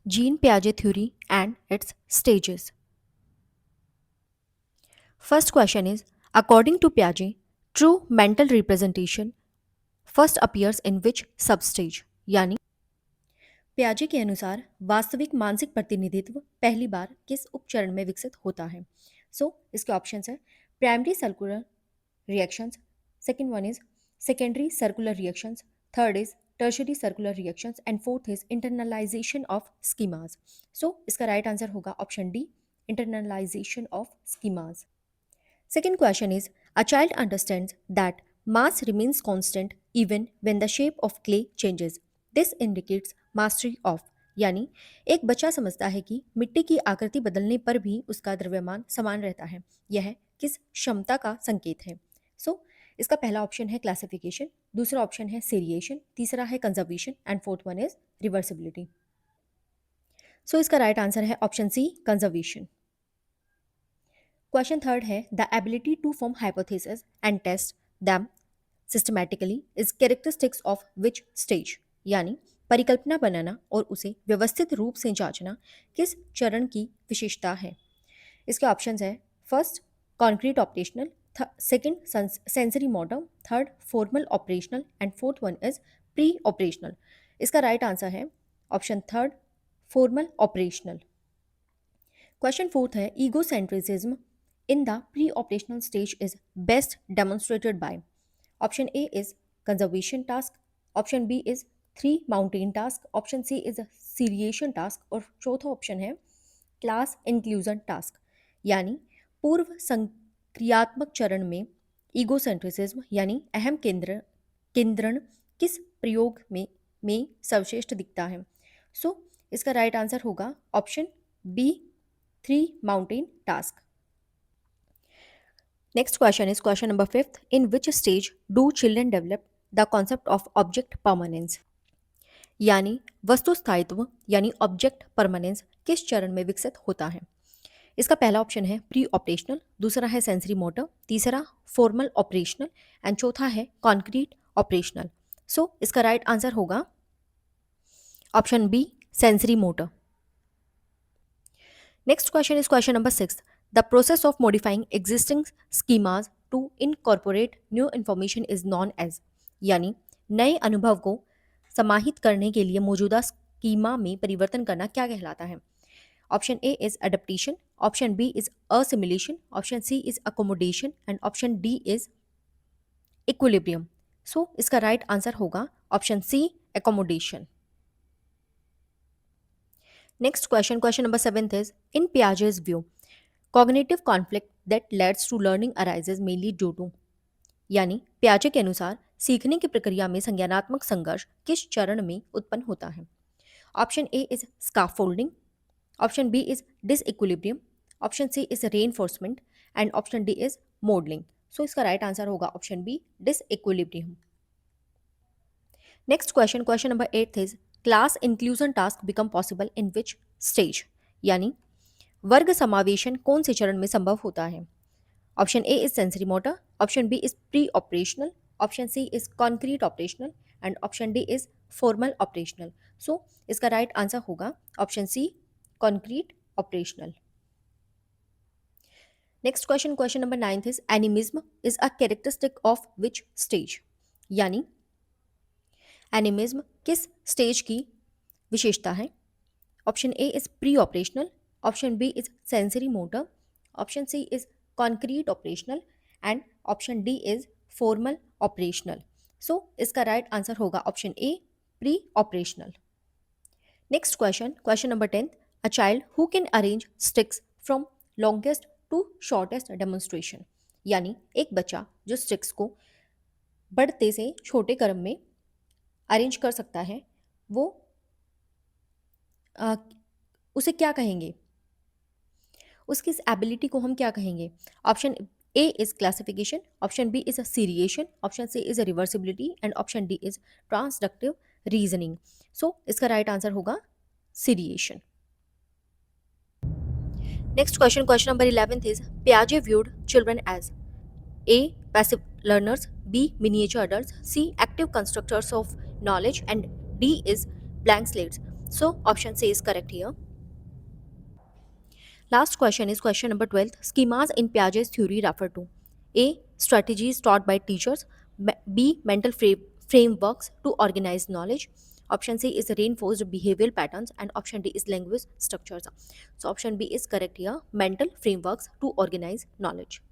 Jean Piaget theory and its stages. First question is, according to Piaget, true mental representation first appears in which substage? यानी प्याजे के अनुसार वास्तविक मानसिक प्रतिनिधित्व पहली बार किस उपचरण में विकसित होता है? इसके ऑप्शंस है primary circular reactions, second one is secondary circular reactions, third is tertiary circular reactions and fourth is internalization of schemas. इसका राइट आंसर होगा option D, internalization of schemas. Second question is, a child understands that mass remains constant even when the shape of clay changes. This indicates mastery of. यानी एक बच्चा समझता है कि मिट्टी की आकृति बदलने पर भी उसका द्रव्यमान समान रहता है। यह किस क्षमता का संकेत है? इसका पहला ऑप्शन है क्लासिफिकेशन, दूसरा ऑप्शन है सीरिएशन, तीसरा है conservation and fourth one is reversibility. इसका राइट आंसर है option C, conservation. Question third है, the ability to form hypothesis and test them systematically is characteristics of which stage? यानी परिकल्पना बनाना और उसे व्यवस्थित रूप से जांचना किस चरण की विशेषता है? इसके ऑप्शंस है first concrete operational, second sensory motor, third formal operational and fourth one is pre operational. इसका राइट आंसर है option third, formal operational. Question fourth है, egocentrism in the pre operational stage is best demonstrated by? Option A is conservation task, option B is three mountain task, option C is seriation task और चौथा option है class inclusion task. यानी पूर्व क्रियात्मक चरण में ईगोसेंट्रिसिज्म यानी अहम केंद्रण किस प्रयोग में सर्वश्रेष्ठ दिखता है? इसका राइट आंसर होगा option B, three mountain task. Next question is question number fifth, in which stage do children develop the concept of object permanence? यानी वस्तु स्थायित्व यानी ऑब्जेक्ट परमानेंस किस चरण में विकसित होता है? इसका पहला ऑप्शन है प्री ऑपरेशनल, दूसरा है सेंसरी मोटर, तीसरा फॉर्मल ऑपरेशनल एंड चौथा है कॉन्क्रीट ऑपरेशनल। इसका राइट आंसर होगा option B, sensory motor. Next question is question number six, the process of modifying existing schemas to incorporate new information is known as? यानी नए अनुभव को समाहित करने के लिए मौजूदा स्कीमा में परिवर्तन करना क्या कहलाता है? Option A is adaptation, option B is assimilation, option C is accommodation and option D is equilibrium. इसका राइट आंसर होगा option C, accommodation. Next question, question number seventh is, in Piaget's view cognitive conflict that leads to learning arises mainly due to? यानी पियाजे के अनुसार सीखने की प्रक्रिया में संज्ञानात्मक संघर्ष किस चरण में उत्पन्न होता है? Option A is scaffolding, option B is disequilibrium, option C is reinforcement and option D is modelling. इसका राइट आंसर होगा option B, disequilibrium. Next question, question number eight is, class inclusion task become possible in which stage? यानी वर्ग समावेशन कौन से चरण में संभव होता है? Option A is sensory motor, option B is pre operational, option C is concrete operational and option D is formal operational. इसका राइट आंसर होगा option C, concrete operational. Next question, question number ninth is, animism is a characteristic of which stage? यानी animism किस stage की विशेषता है? Option A is pre operational, option B is sensory motor, option C is concrete operational and option D is formal operational. इसका right answer होगा option A, pre operational. Next question, question number 10, a child who can arrange sticks from longest to shortest demonstration? यानी एक बच्चा जो sticks को बढ़ते से छोटे क्रम में अरेंज कर सकता है, वो उसे क्या कहेंगे? उसकी इस एबिलिटी को हम क्या कहेंगे? Option A is classification, option B is a seriation, option C is a reversibility and option D is transductive reasoning. इसका राइट आंसर होगा seriation. Next question, question number 11 is, पियाजे viewed children as A passive learners, B miniature adults, C active constructors of knowledge and D is blank slates. So option C is correct here. Last question is question number 12. Schemas in Piaget's theory refer to A. Strategies taught by teachers. B. Mental frameworks to organize knowledge. Option C is reinforced behavioral patterns, and option D is language structures. So option B is correct here. Mental frameworks to organize knowledge.